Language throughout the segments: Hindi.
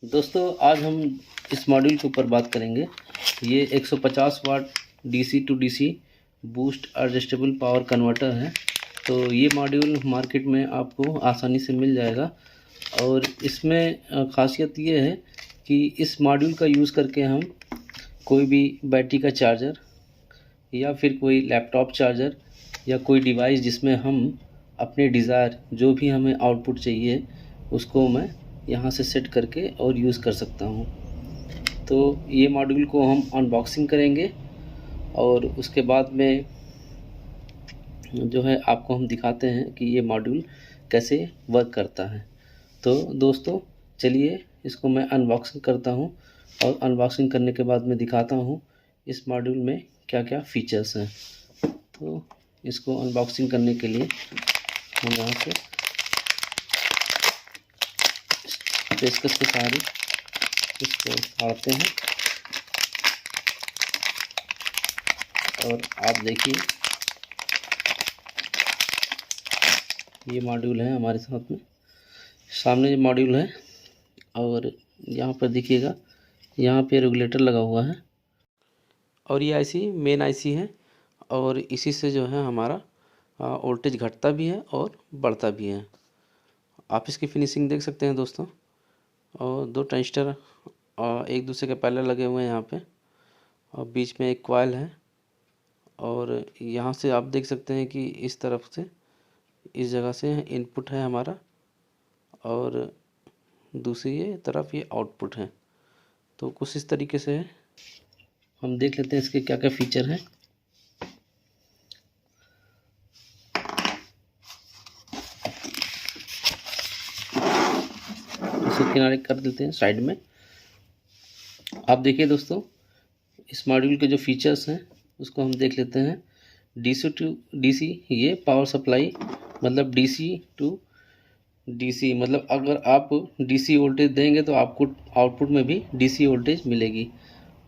दोस्तों आज हम इस मॉड्यूल के ऊपर बात करेंगे। ये 150 watt DC to DC boost adjustable power converter है। तो ये मॉड्यूल मार्केट में आपको आसानी से मिल जाएगा और इसमें ख़ासियत ये है कि इस मॉड्यूल का यूज़ करके हम कोई भी बैटरी का चार्जर या फिर कोई लैपटॉप चार्जर या कोई डिवाइस जिसमें हम अपने डिज़ायर जो भी हमें आउटपुट चाहिए उसको मैं यहाँ से सेट करके और यूज़ कर सकता हूँ। तो ये मॉड्यूल को हम अनबॉक्सिंग करेंगे और उसके बाद में जो है आपको हम दिखाते हैं कि ये मॉड्यूल कैसे वर्क करता है। तो दोस्तों चलिए इसको मैं अनबॉक्सिंग करता हूँ और अनबॉक्सिंग करने के बाद मैं दिखाता हूँ इस मॉड्यूल में क्या क्या फ़ीचर्स हैं। तो इसको अनबॉक्सिंग करने के लिए हम यहाँ से पेचकस के सहारे इसको फाड़ते हैं और आप देखिए ये मॉड्यूल है हमारे साथ में, सामने ये मॉड्यूल है और यहाँ पर देखिएगा यहाँ पे रेगुलेटर लगा हुआ है और ये आईसी मेन आईसी है और इसी से जो है हमारा वोल्टेज घटता भी है और बढ़ता भी है। आप इसकी फिनिशिंग देख सकते हैं दोस्तों। और दो ट्रांजिस्टर एक दूसरे के पैरेलल लगे हुए हैं यहाँ पे और बीच में एक कॉइल है और यहाँ से आप देख सकते हैं कि इस तरफ से इस जगह से इनपुट है हमारा और दूसरी तरफ ये आउटपुट है। तो कुछ इस तरीके से है। हम देख लेते हैं इसके क्या क्या फीचर हैं। इसको किनारे कर देते हैं साइड में। आप देखिए दोस्तों इस मॉड्यूल के जो फीचर्स हैं उसको हम देख लेते हैं। डीसी टू डीसी ये पावर सप्लाई मतलब डीसी टू डीसी मतलब अगर आप डीसी वोल्टेज देंगे तो आपको आउटपुट में भी डीसी वोल्टेज मिलेगी।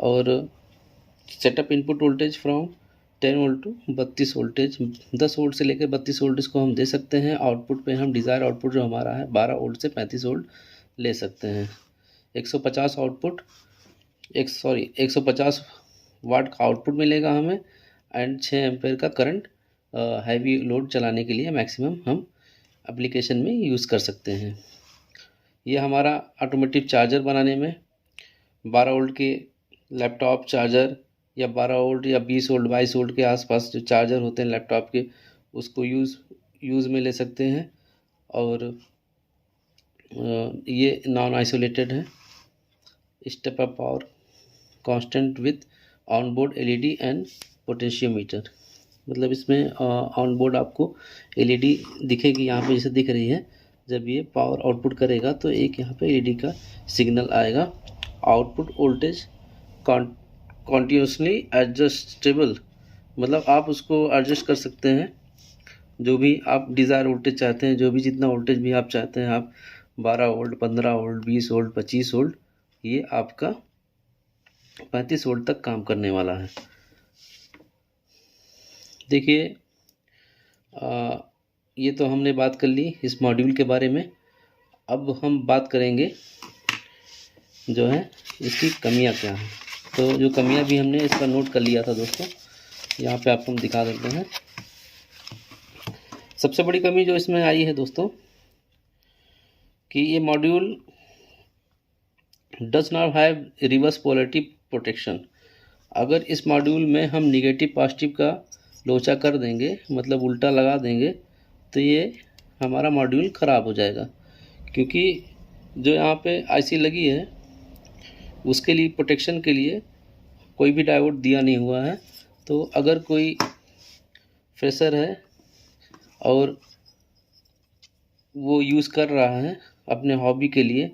और setup input voltage from 10 volt to 32 voltage, 10 volt से लेकर 32 वोल्टेज को हम दे सकते हैं। आउटपुट पे हम डिज़ायर आउटपुट जो हमारा है 12 वोल्ट से 35 वोल्ट ले सकते हैं। 150 आउटपुट 150 वाट का आउटपुट मिलेगा हमें एंड 6 एम्पेयर का करंट हैवी लोड चलाने के लिए मैक्सिमम हम एप्लीकेशन में यूज़ कर सकते हैं। ये हमारा ऑटोमेटिक चार्जर बनाने में 12 वोल्ट के लैपटॉप चार्जर या 12 वोल्ट या 20 वोल्ट 22 वोल्ट के आसपास जो चार्जर होते हैं लैपटॉप के उसको यूज़ में ले सकते हैं। और ये नॉन आइसोलेटेड है। Step up power constant with on board LED and potentiometer, मतलब इसमें ऑन बोर्ड आपको एलईडी दिखेगी यहाँ पे जैसे दिख रही है। जब ये पावर आउटपुट करेगा तो एक यहाँ पे एलईडी का सिग्नल आएगा। आउटपुट वोल्टेज कॉन्टिन्यूसली एडजस्टेबल, मतलब आप उसको एडजस्ट कर सकते हैं जो भी आप डिज़ायर वोल्टेज चाहते हैं, जो भी जितना वोल्टेज भी आप चाहते हैं आप 12 वोल्ट 15 वोल्ट 20 वोल्ट 25 वोल्ट, ये आपका 35 वोल्ट तक काम करने वाला है। देखिए ये तो हमने बात कर ली इस मॉड्यूल के बारे में। अब हम बात करेंगे जो है इसकी कमियां क्या हैं। तो जो कमियां भी हमने इसका नोट कर लिया था दोस्तों, यहाँ पे आपको हम दिखा देते हैं। सबसे बड़ी कमी जो इसमें आई है दोस्तों कि ये module does not have reverse polarity protection. अगर इस मॉड्यूल में हम निगेटिव पॉजिटिव का लोचा कर देंगे मतलब उल्टा लगा देंगे तो ये हमारा मॉड्यूल ख़राब हो जाएगा, क्योंकि जो यहाँ पे आईसी लगी है उसके लिए प्रोटेक्शन के लिए कोई भी डायोड दिया नहीं हुआ है। तो अगर कोई फ्रेशर है और वो यूज़ कर रहा है अपने हॉबी के लिए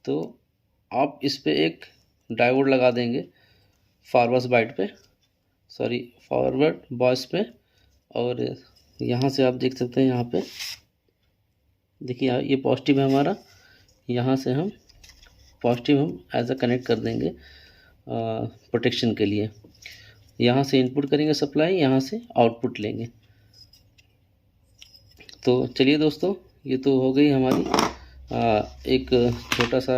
तो आप इस पे एक डायोड लगा देंगे फॉरवर्ड बॉयस पे। और यहाँ से आप देख सकते हैं, यहाँ पे देखिए ये पॉजिटिव है हमारा, यहाँ से हम पॉजिटिव हम एज अ कनेक्ट कर देंगे प्रोटेक्शन के लिए। यहाँ से इनपुट करेंगे सप्लाई, यहाँ से आउटपुट लेंगे। तो चलिए दोस्तों ये तो हो गई हमारी एक छोटा सा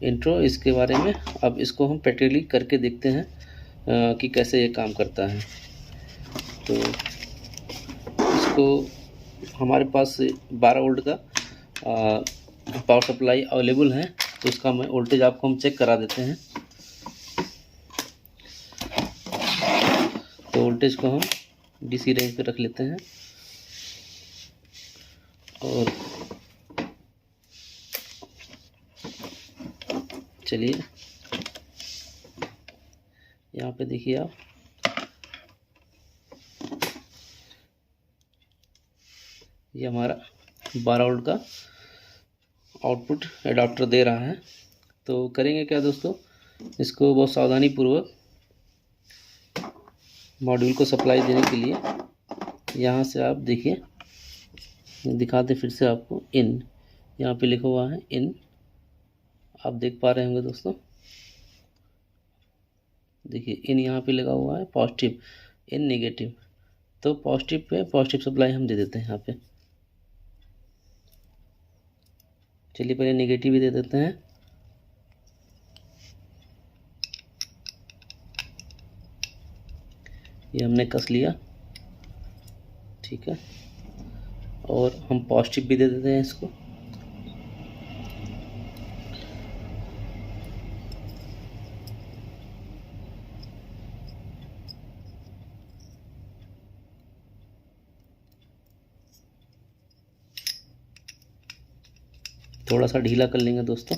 इंट्रो इसके बारे में। अब इसको हम प्रैक्टिकली करके देखते हैं कि कैसे ये काम करता है। तो इसको हमारे पास 12 वोल्ट का पावर सप्लाई अवेलेबल है, तो इसका मैं वोल्टेज आपको हम चेक करा देते हैं। तो वोल्टेज को हम डीसी रेंज पे रख लेते हैं और चलिए यहाँ पे देखिए आप, ये हमारा 12 वोल्ट का आउटपुट एडाप्टर दे रहा है। तो करेंगे क्या दोस्तों, इसको बहुत सावधानी पूर्वक मॉड्यूल को सप्लाई देने के लिए यहाँ से आप देखिए, दिखाते फिर से आपको, इन यहाँ पे लिखा हुआ है इन, आप देख पा रहे होंगे दोस्तों। देखिए इन यहाँ पे लगा हुआ है पॉजिटिव, इन नेगेटिव। तो पॉजिटिव पे पॉजिटिव सप्लाई हम दे देते हैं यहाँ पे। चलिए पहले नेगेटिव भी दे देते हैं। ये हमने कस लिया, ठीक है। और हम पॉजिटिव भी दे देते हैं इसको। थोड़ा सा ढीला कर लेंगे दोस्तों,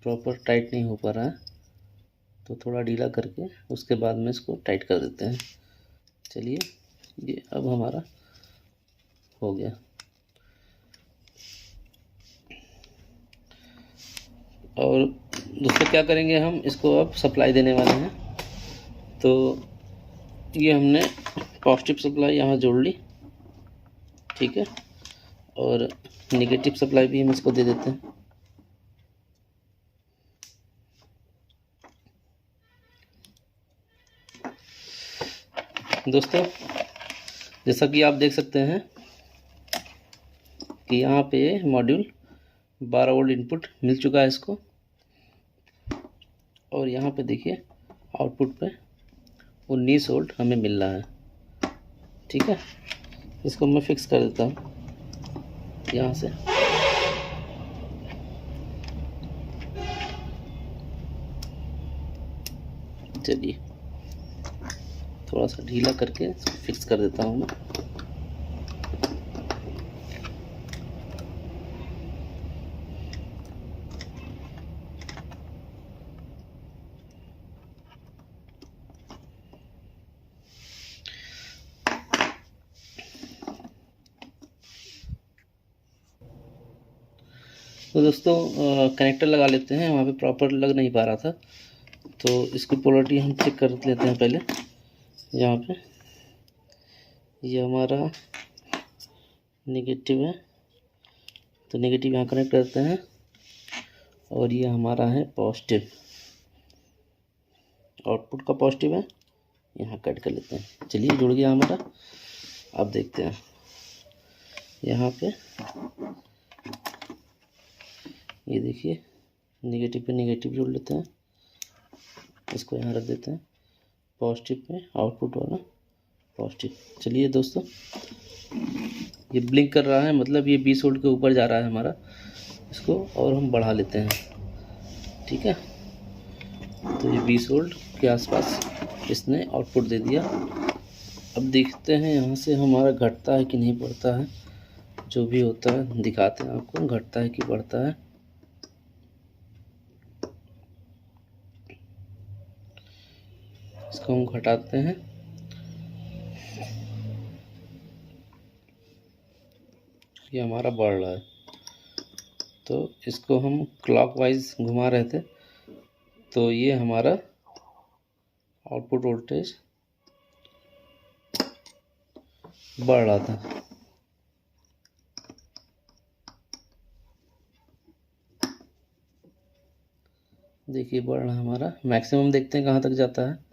प्रॉपर टाइट नहीं हो पा रहा है, तो थोड़ा ढीला करके उसके बाद में इसको टाइट कर देते हैं। चलिए ये अब हमारा हो गया। और दोस्तों क्या करेंगे, हम इसको अब सप्लाई देने वाले हैं। तो ये हमने पॉजिटिव सप्लाई यहाँ जोड़ ली, ठीक है, और नेगेटिव सप्लाई भी हम इसको दे देते हैं। दोस्तों जैसा कि आप देख सकते हैं कि यहाँ पे मॉड्यूल 12 वोल्ट इनपुट मिल चुका है इसको, और यहाँ पे देखिए आउटपुट पे 19 वोल्ट हमें मिल रहा है, ठीक है। इसको मैं फिक्स कर देता हूँ यहाँ से। चलिए थोड़ा सा ढीला करके फिक्स कर देता हूँ मैं। तो दोस्तों कनेक्टर लगा लेते हैं, वहाँ पे प्रॉपर लग नहीं पा रहा था, तो इसकी पोलरिटी हम चेक कर लेते हैं पहले। यहाँ पे ये हमारा नेगेटिव है, तो नेगेटिव यहाँ कनेक्ट करते हैं, और ये हमारा है पॉजिटिव, आउटपुट का पॉजिटिव है, यहाँ कट कर लेते हैं। चलिए जुड़ गया हमारा। अब देखते हैं यहाँ पे, ये देखिए नेगेटिव पे नेगेटिव जोड़ लेते हैं, इसको यहाँ रख देते हैं, पॉजिटिव पे आउटपुट वाला पॉजिटिव। चलिए दोस्तों ये ब्लिंक कर रहा है, मतलब ये 20 वोल्ट के ऊपर जा रहा है हमारा, इसको और हम बढ़ा लेते हैं, ठीक है। तो ये 20 वोल्ट के आसपास इसने आउटपुट दे दिया। अब देखते हैं यहाँ से हमारा घटता है कि नहीं बढ़ता है, जो भी होता है दिखाते हैं आपको, घटता है कि बढ़ता है। इसको हम घटाते हैं, ये हमारा बढ़ रहा है, तो इसको हम क्लॉकवाइज घुमा रहे थे, तो ये हमारा आउटपुट वोल्टेज बढ़ रहा था। देखिए बढ़ रहा है हमारा, मैक्सिमम देखते हैं कहाँ तक जाता है।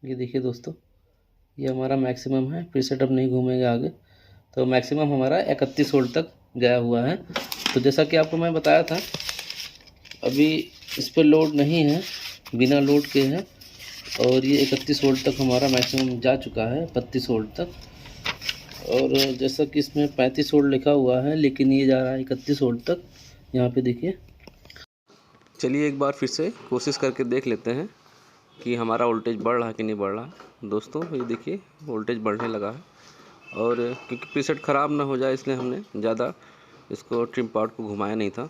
ये देखिए दोस्तों, ये हमारा मैक्सिमम है, प्रीसेट अब नहीं घूमेंगे आगे। तो मैक्सिमम हमारा 31 वोल्ट तक गया हुआ है। तो जैसा कि आपको मैं बताया था, अभी इस पर लोड नहीं है, बिना लोड के है, और ये 31 वोल्ट तक हमारा मैक्सिमम जा चुका है, 32 वोल्ट तक। और जैसा कि इसमें 35 वोल्ट लिखा हुआ है, लेकिन ये जा रहा है 31 वोल्ट तक। यहाँ पे देखिए। चलिए एक बार फिर से कोशिश करके देख लेते हैं कि हमारा वोल्टेज बढ़ रहा है कि नहीं बढ़ रहा है। दोस्तों ये देखिए, वोल्टेज बढ़ने लगा है, और क्योंकि प्रीसेट ख़राब ना हो जाए इसलिए हमने ज़्यादा इसको ट्रिम पार्ट को घुमाया नहीं था,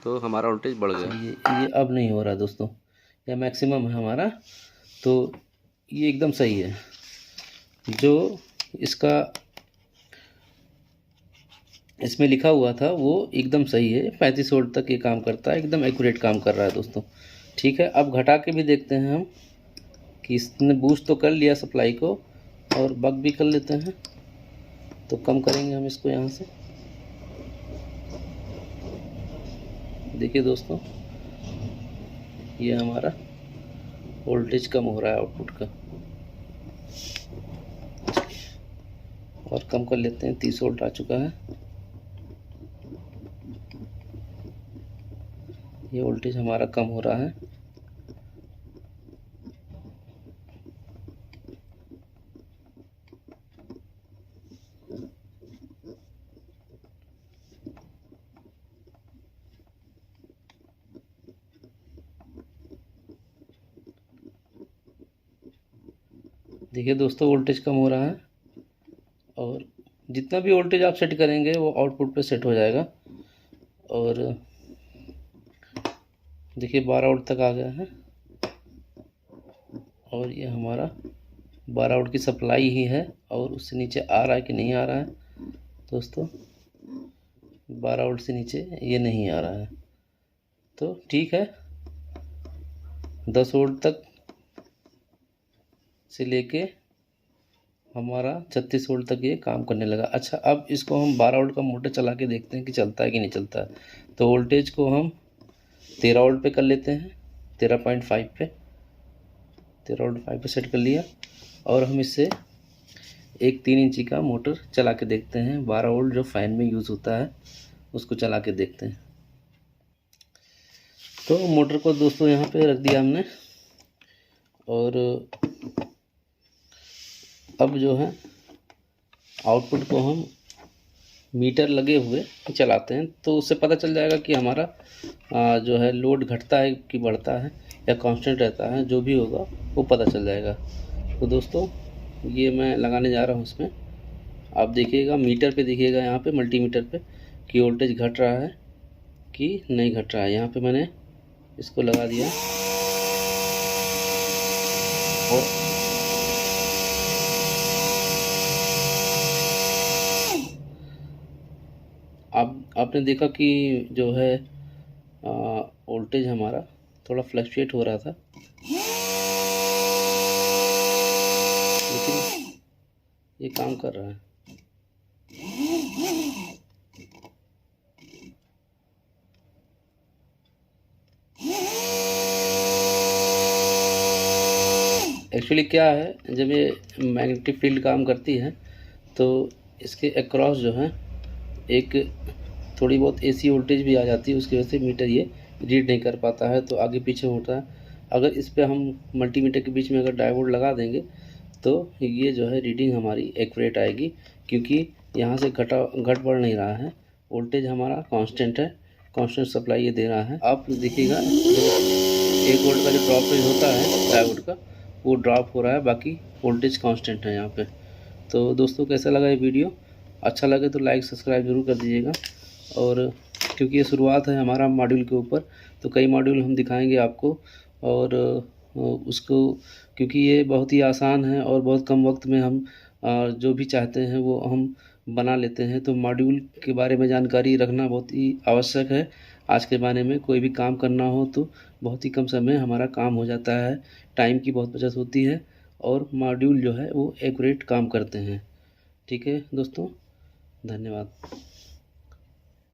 तो हमारा वोल्टेज बढ़ गया। ये अब नहीं हो रहा दोस्तों, यह मैक्सिमम है हमारा, तो ये एकदम सही है। जो इसका इसमें लिखा हुआ था वो एकदम सही है, 35 वोल्ट तक ये काम करता है, एकदम एक्यूरेट काम कर रहा है दोस्तों। ठीक है, अब घटा के भी देखते हैं हम कि इसने बूस्ट तो कर लिया सप्लाई को, और बक भी कर लेते हैं। तो कम करेंगे हम इसको यहाँ से। देखिए दोस्तों, ये हमारा वोल्टेज कम हो रहा है आउटपुट का, और कम कर लेते हैं। 30 वोल्ट आ चुका है, ये वोल्टेज हमारा कम हो रहा है। देखिए दोस्तों, वोल्टेज कम हो रहा है, और जितना भी वोल्टेज आप सेट करेंगे वो आउटपुट पे सेट हो जाएगा। और देखिए 12 वोल्ट तक आ गया है, और ये हमारा 12 वोल्ट की सप्लाई ही है, और उससे नीचे आ रहा है कि नहीं आ रहा है दोस्तों। 12 वोल्ट से नीचे ये नहीं आ रहा है, तो ठीक है। 10 वोल्ट तक से लेके हमारा 36 वोल्ट तक ये काम करने लगा। अच्छा, अब इसको हम 12 वोल्ट का मोटर चला के देखते हैं कि चलता है कि नहीं चलता है। तो वोल्टेज को हम 13 वोल्ट पे कर लेते हैं, 13.5 पे, 13.5 पे सेट कर लिया। और हम इससे एक 3 इंची का मोटर चला के देखते हैं, 12 वोल्ट जो फ़ैन में यूज़ होता है उसको चला के देखते हैं। तो मोटर को दोस्तों यहाँ पे रख दिया हमने, और अब जो है आउटपुट को हम मीटर लगे हुए चलाते हैं, तो उससे पता चल जाएगा कि हमारा जो है लोड घटता है कि बढ़ता है या कांस्टेंट रहता है। जो भी होगा वो पता चल जाएगा। तो दोस्तों ये मैं लगाने जा रहा हूँ इसमें। आप देखिएगा, मीटर पे देखिएगा, यहाँ पे मल्टीमीटर पे, कि वोल्टेज घट रहा है कि नहीं घट रहा है। यहाँ पे मैंने इसको लगा दिया, और आपने देखा कि जो है वोल्टेज हमारा थोड़ा फ्लक्चुएट हो रहा था, लेकिन ये काम कर रहा है। एक्चुअली क्या है, जब ये मैग्नेटिक फील्ड काम करती है तो इसके अक्रॉस जो है एक थोड़ी बहुत एसी वोल्टेज भी आ जाती है, उसकी वजह से मीटर ये रीड नहीं कर पाता है, तो आगे पीछे होता है। अगर इस पे हम मल्टीमीटर के बीच में अगर डायोड लगा देंगे तो ये जो है रीडिंग हमारी एक्यूरेट आएगी, क्योंकि यहाँ से घट बढ़ नहीं रहा है, वोल्टेज हमारा कांस्टेंट है, कांस्टेंट सप्लाई ये दे रहा है। आप देखिएगा, 1 वोल्ट का जो ड्रॉपेज होता है डायोड का, वो ड्रॉप हो रहा है, बाकी वोल्टेज कांस्टेंट है यहाँ पे। तो दोस्तों कैसा लगा ये वीडियो? अच्छा लगे तो लाइक सब्सक्राइब ज़रूर कर दीजिएगा। और क्योंकि ये शुरुआत है हमारा मॉड्यूल के ऊपर, तो कई मॉड्यूल हम दिखाएंगे आपको, और उसको क्योंकि ये बहुत ही आसान है और बहुत कम वक्त में हम जो भी चाहते हैं वो हम बना लेते हैं। तो मॉड्यूल के बारे में जानकारी रखना बहुत ही आवश्यक है। आज के ज़माने में कोई भी काम करना हो तो बहुत ही कम समय हमारा काम हो जाता है, टाइम की बहुत बचत होती है, और मॉड्यूल जो है वो एक्यूरेट काम करते हैं। ठीक है दोस्तों, धन्यवाद।